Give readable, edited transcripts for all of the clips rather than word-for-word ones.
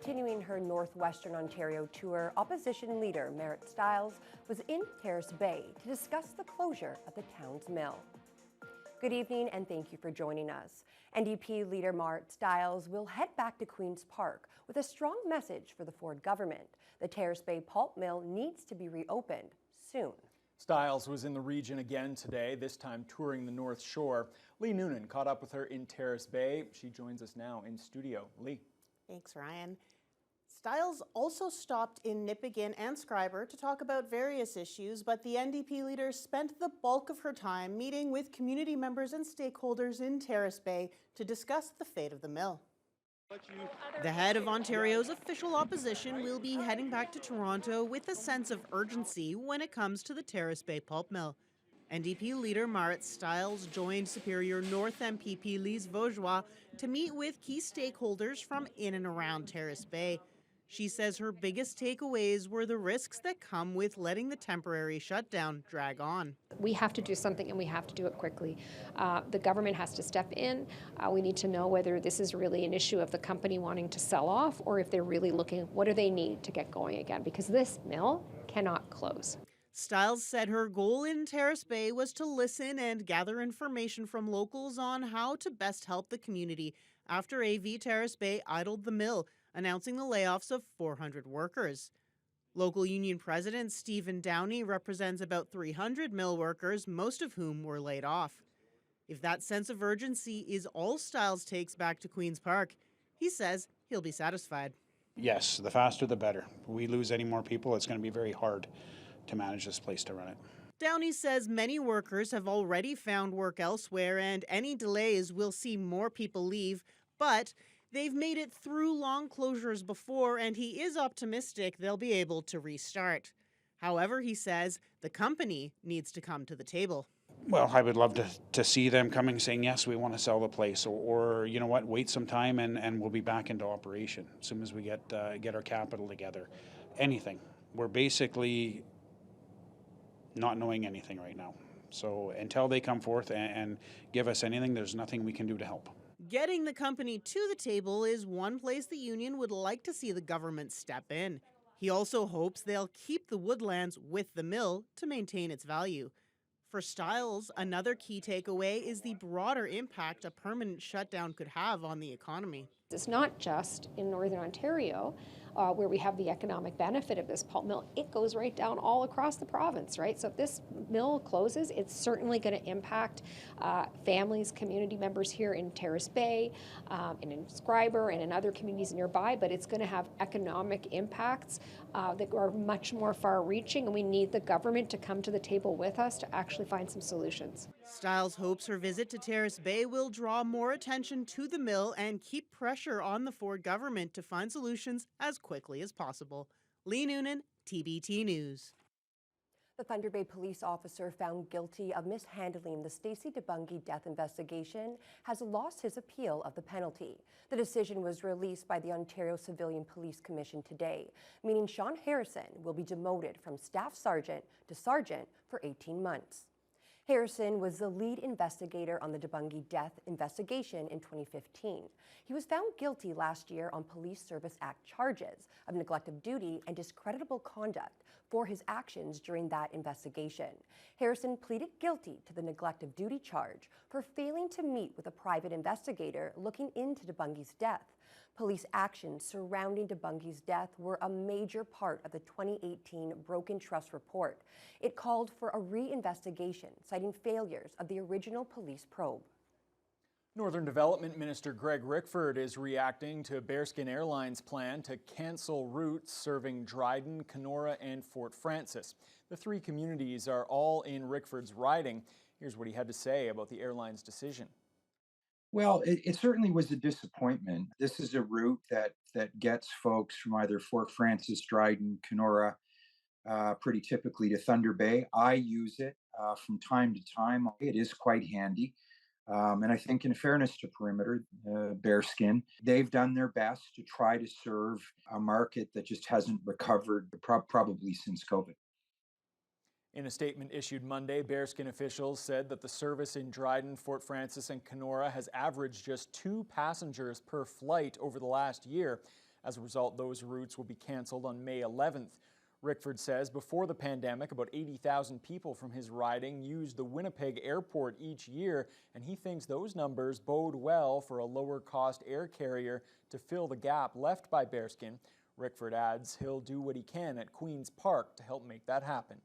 Continuing her Northwestern Ontario tour, opposition leader Marit Stiles was in Terrace Bay to discuss the closure of the town's mill. Good evening and thank you for joining us. NDP leader Marit Stiles will head back to Queen's Park with a strong message for the Ford government. The Terrace Bay pulp mill needs to be reopened soon. Stiles was in the region again today, this time touring the North Shore. Lee Noonan caught up with her in Terrace Bay. She joins us now in studio. Lee. Thanks, Ryan. Stiles also stopped in Nipigon and Schreiber to talk about various issues, but the NDP leader spent the bulk of her time meeting with community members and stakeholders in Terrace Bay to discuss the fate of the mill. The head of Ontario's official opposition will be heading back to Toronto with a sense of urgency when it comes to the Terrace Bay pulp mill. NDP leader Marit Stiles joined Superior North MPP Lise Vaugeois to meet with key stakeholders from in and around Terrace Bay. She says her biggest takeaways were the risks that come with letting the temporary shutdown drag on. We have to do something and we have to do it quickly. The government has to step in. We need to know whether this is really an issue of the company wanting to sell off or if they're really looking, what do they need to get going again? Because this mill cannot close. Stiles said her goal in Terrace Bay was to listen and gather information from locals on how to best help the community after AV Terrace Bay idled the mill, announcing the layoffs of 400 workers. Local union president Stephen Downey represents about 300 mill workers, most of whom were laid off. If that sense of urgency is all Stiles takes back to Queen's Park, he says he'll be satisfied. Yes, the faster the better. If we lose any more people, it's going to be very hard to manage this place to run it. Downey says many workers have already found work elsewhere and any delays will see more people leave, but they've made it through long closures before, and he is optimistic they'll be able to restart. However, he says the company needs to come to the table. Well, I would love to see them coming saying, yes, we want to sell the place, or you know what, wait some time and we'll be back into operation as soon as we get our capital together. Anything. We're basically not knowing anything right now. So until they come forth and give us anything, there's nothing we can do to help. Getting the company to the table is one place the union would like to see the government step in. He also hopes they'll keep the woodlands with the mill to maintain its value. For Stiles, another key takeaway is the broader impact a permanent shutdown could have on the economy. It's not just in Northern Ontario where we have the economic benefit of this pulp mill. It goes right down all across the province, right? So if this mill closes, it's certainly going to impact families, community members here in Terrace Bay, and in Schreiber, and in other communities nearby, but it's going to have economic impacts that are much more far-reaching, and we need the government to come to the table with us to actually find some solutions. Stiles hopes her visit to Terrace Bay will draw more attention to the mill and keep pressure on the Ford government to find solutions as quickly as possible. Lee Noonan, TBT News. The Thunder Bay police officer found guilty of mishandling the Stacey DeBungy death investigation has lost his appeal of the penalty. The decision was released by the Ontario Civilian Police Commission today, meaning Shan Harrison will be demoted from staff sergeant to sergeant for 18 months. Harrison was the lead investigator on the DeBungy death investigation in 2015. He was found guilty last year on Police Service Act charges of neglect of duty and discreditable conduct for his actions during that investigation. Harrison pleaded guilty to the neglect of duty charge for failing to meet with a private investigator looking into DeBungy's death. Police actions surrounding DeBungy's death were a major part of the 2018 Broken Trust Report. It called for a reinvestigation, citing failures of the original police probe. Northern Development Minister Greg Rickford is reacting to Bearskin Airlines' plan to cancel routes serving Dryden, Kenora, and Fort Frances. The three communities are all in Rickford's riding. Here's what he had to say about the airline's decision. Well, it certainly was a disappointment. This is a route that gets folks from either Fort Frances, Dryden, Kenora, pretty typically to Thunder Bay. I use it from time to time. It is quite handy. And I think in fairness to Perimeter, Bearskin, they've done their best to try to serve a market that just hasn't recovered probably since COVID. In a statement issued Monday, Bearskin officials said that the service in Dryden, Fort Frances, and Kenora has averaged just 2 passengers per flight over the last year. As a result, those routes will be cancelled on May 11th. Rickford says before the pandemic, about 80,000 people from his riding used the Winnipeg airport each year, and he thinks those numbers bode well for a lower-cost air carrier to fill the gap left by Bearskin. Rickford adds he'll do what he can at Queen's Park to help make that happen.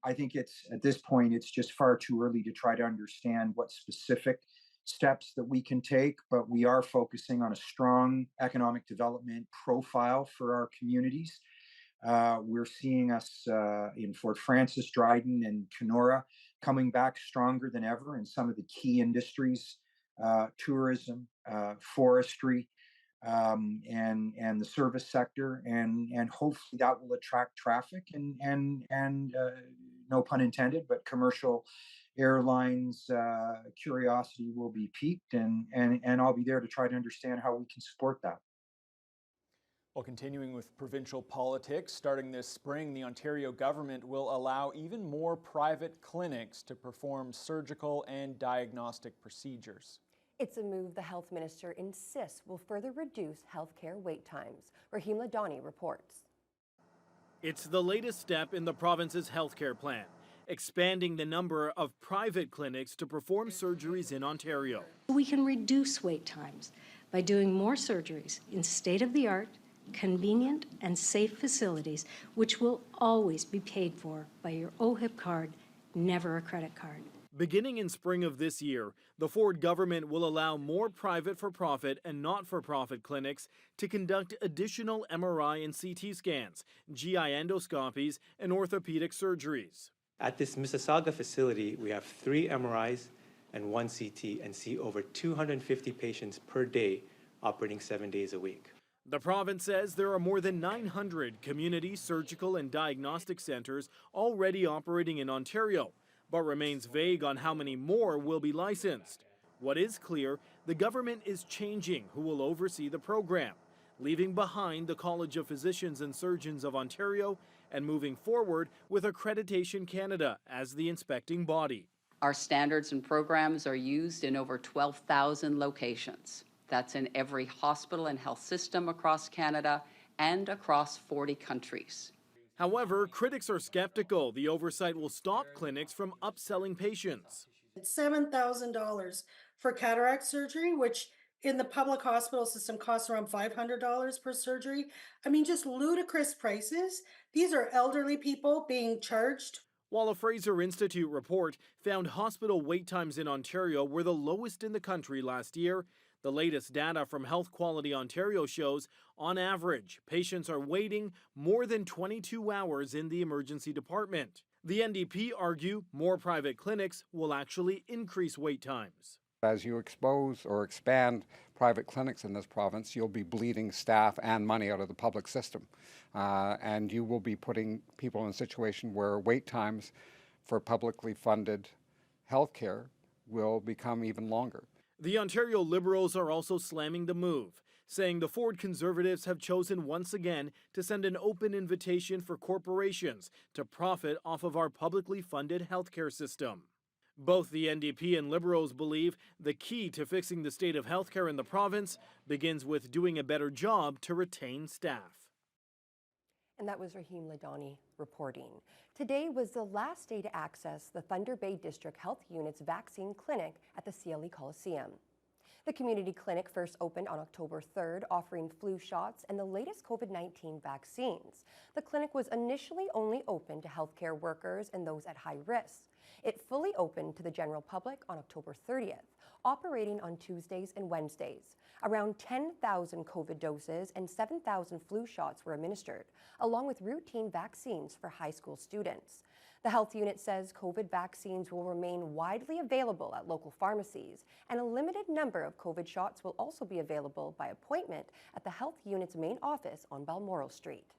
I think at this point, it's just far too early to try to understand what specific steps that we can take, but we are focusing on a strong economic development profile for our communities. We're seeing us in Fort Frances, Dryden, and Kenora coming back stronger than ever in some of the key industries, tourism, forestry, and the service sector, and hopefully that will attract traffic and no pun intended, but commercial airlines curiosity will be piqued, and I'll be there to try to understand how we can support that. Well, continuing with provincial politics, starting this spring, the Ontario government will allow even more private clinics to perform surgical and diagnostic procedures. It's a move the health minister insists will further reduce healthcare wait times. Rahim Ladani reports. It's the latest step in the province's healthcare plan, expanding the number of private clinics to perform surgeries in Ontario. We can reduce wait times by doing more surgeries in state-of-the-art, convenient and safe facilities, which will always be paid for by your OHIP card, never a credit card. Beginning in spring of this year, the Ford government will allow more private for-profit and not-for-profit clinics to conduct additional MRI and CT scans, GI endoscopies, and orthopedic surgeries. At this Mississauga facility, we have 3 MRIs and 1 CT and see over 250 patients per day, operating 7 days a week. The province says there are more than 900 community surgical and diagnostic centers already operating in Ontario, but remains vague on how many more will be licensed. What is clear, the government is changing who will oversee the program, leaving behind the College of Physicians and Surgeons of Ontario and moving forward with Accreditation Canada as the inspecting body. Our standards and programs are used in over 12,000 locations. That's in every hospital and health system across Canada and across 40 countries. However, critics are skeptical the oversight will stop clinics from upselling patients. It's $7,000 for cataract surgery, which in the public hospital system costs around $500 per surgery. I mean, just ludicrous prices. These are elderly people being charged. While a Fraser Institute report found hospital wait times in Ontario were the lowest in the country last year, the latest data from Health Quality Ontario shows, on average, patients are waiting more than 22 hours in the emergency department. The NDP argue more private clinics will actually increase wait times. As you expose or expand private clinics in this province, you'll be bleeding staff and money out of the public system. And you will be putting people in a situation where wait times for publicly funded healthcare will become even longer. The Ontario Liberals are also slamming the move, saying the Ford Conservatives have chosen once again to send an open invitation for corporations to profit off of our publicly funded healthcare system. Both the NDP and Liberals believe the key to fixing the state of healthcare in the province begins with doing a better job to retain staff. And that was Rahim Ladani reporting. Today was the last day to access the Thunder Bay District Health Unit's vaccine clinic at the CLE Coliseum. The community clinic first opened on October 3rd, offering flu shots and the latest COVID-19 vaccines. The clinic was initially only open to healthcare workers and those at high risk. It fully opened to the general public on October 30th, operating on Tuesdays and Wednesdays. Around 10,000 COVID doses and 7,000 flu shots were administered, along with routine vaccines for high school students. The health unit says COVID vaccines will remain widely available at local pharmacies, and a limited number of COVID shots will also be available by appointment at the health unit's main office on Balmoral Street.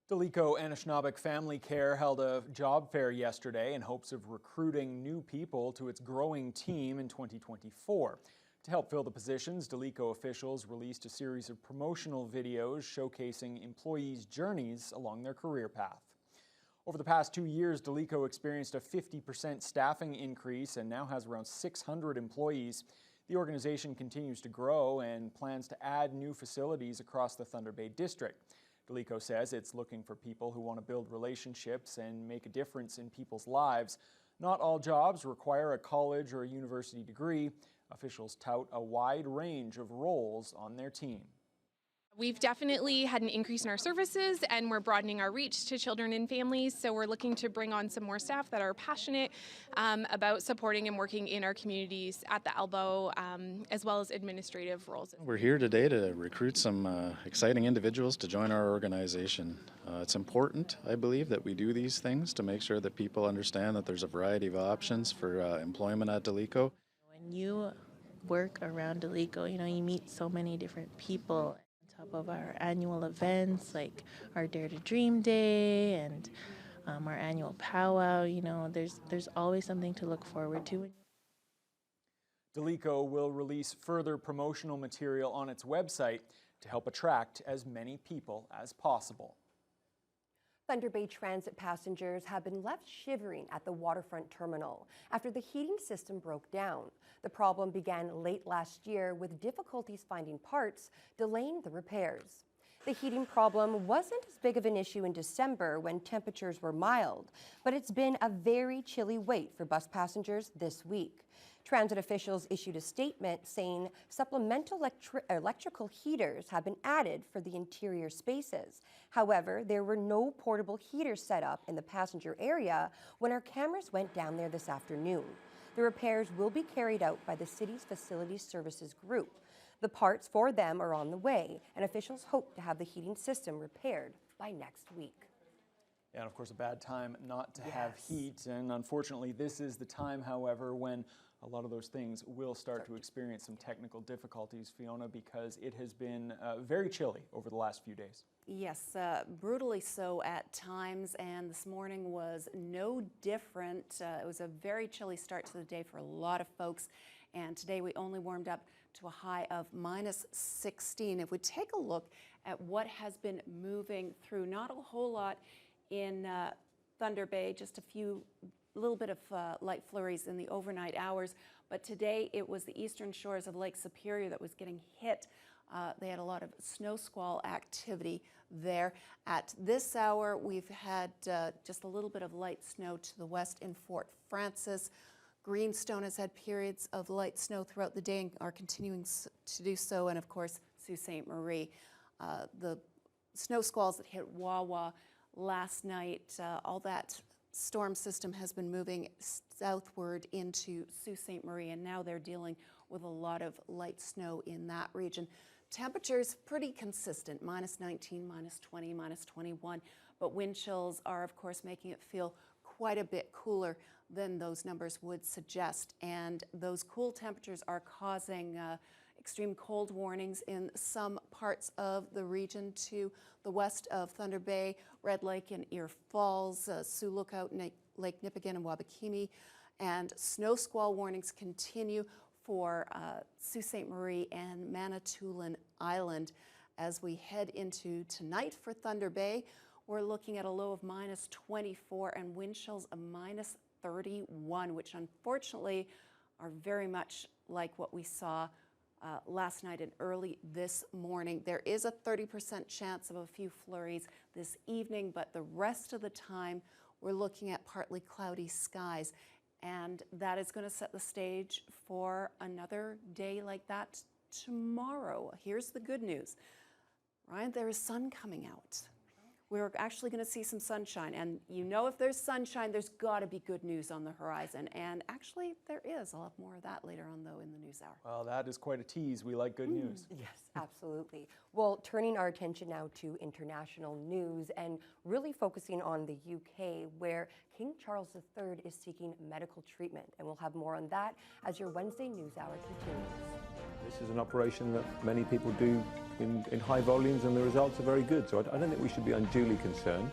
Delo Anishinaabe Family Care held a job fair yesterday in hopes of recruiting new people to its growing team in 2024. To help fill the positions, Delo officials released a series of promotional videos showcasing employees' journeys along their career path. Over the past 2 years, Delo experienced a 50% staffing increase and now has around 600 employees. The organization continues to grow and plans to add new facilities across the Thunder Bay district. Delo says it's looking for people who want to build relationships and make a difference in people's lives. Not all jobs require a college or a university degree. Officials tout a wide range of roles on their team. We've definitely had an increase in our services, and we're broadening our reach to children and families. So we're looking to bring on some more staff that are passionate about supporting and working in our communities at the elbow, as well as administrative roles. We're here today to recruit some exciting individuals to join our organization. It's important, I believe, that we do these things to make sure that people understand that there's a variety of options for employment at Delo. When you work around Delo, you meet so many different people. Top of our annual events like our Dare to Dream Day and our annual powwow, there's always something to look forward to. Delo will release further promotional material on its website to help attract as many people as possible. Thunder Bay Transit passengers have been left shivering at the waterfront terminal after the heating system broke down. The problem began late last year with difficulties finding parts, delaying the repairs. The heating problem wasn't as big of an issue in December when temperatures were mild, but it's been a very chilly wait for bus passengers this week. Transit officials issued a statement saying supplemental electrical heaters have been added for the interior spaces. However, there were no portable heaters set up in the passenger area when our cameras went down there this afternoon. The repairs will be carried out by the city's Facilities Services Group. The parts for them are on the way, and officials hope to have the heating system repaired by next week. Yeah, and of course, a bad time not to have heat. And unfortunately, this is the time, however, when a lot of those things will start to experience some technical difficulties, Fiona, because it has been very chilly over the last few days. Yes, brutally so at times, and this morning was no different. It was a very chilly start to the day for a lot of folks, and today we only warmed up to a high of -16. If we take a look at what has been moving through, not a whole lot in Thunder Bay, just a little bit of light flurries in the overnight hours, but today it was the eastern shores of Lake Superior that was getting hit. They had a lot of snow squall activity there. At this hour, we've had just a little bit of light snow to the west in Fort Frances. Greenstone has had periods of light snow throughout the day and are continuing to do so, and of course, Sault Ste. Marie. The snow squalls that hit Wawa last night, all that storm system has been moving southward into Sault Ste. Marie, and now they're dealing with a lot of light snow in that region. Temperatures pretty consistent, -19, -20, -21, but wind chills are of course making it feel quite a bit cooler than those numbers would suggest, and those cool temperatures are causing extreme cold warnings in some parts of the region to the west of Thunder Bay, Red Lake and Ear Falls, Sioux Lookout, Lake Nipigon and Wabakimi, and snow squall warnings continue for Sault Ste. Marie and Manitoulin Island. As we head into tonight for Thunder Bay, we're looking at a low of -24 and wind chills of -31, which unfortunately are very much like what we saw last night and early this morning. There is a 30% chance of a few flurries this evening, but the rest of the time we're looking at partly cloudy skies. And that is going to set the stage for another day like that tomorrow. Here's the good news. Ryan, there is sun coming out. We're actually going to see some sunshine. And you know, if there's sunshine, there's got to be good news on the horizon. And actually, there is. I'll have more of that later on, though, in the news hour. Well, that is quite a tease. We like good news. Yes, absolutely. Well, turning our attention now to international news and really focusing on the UK, where King Charles III is seeking medical treatment. And we'll have more on that as your Wednesday News Hour continues. This is an operation that many people do in high volumes, and the results are very good. So I don't think we should be unduly concerned.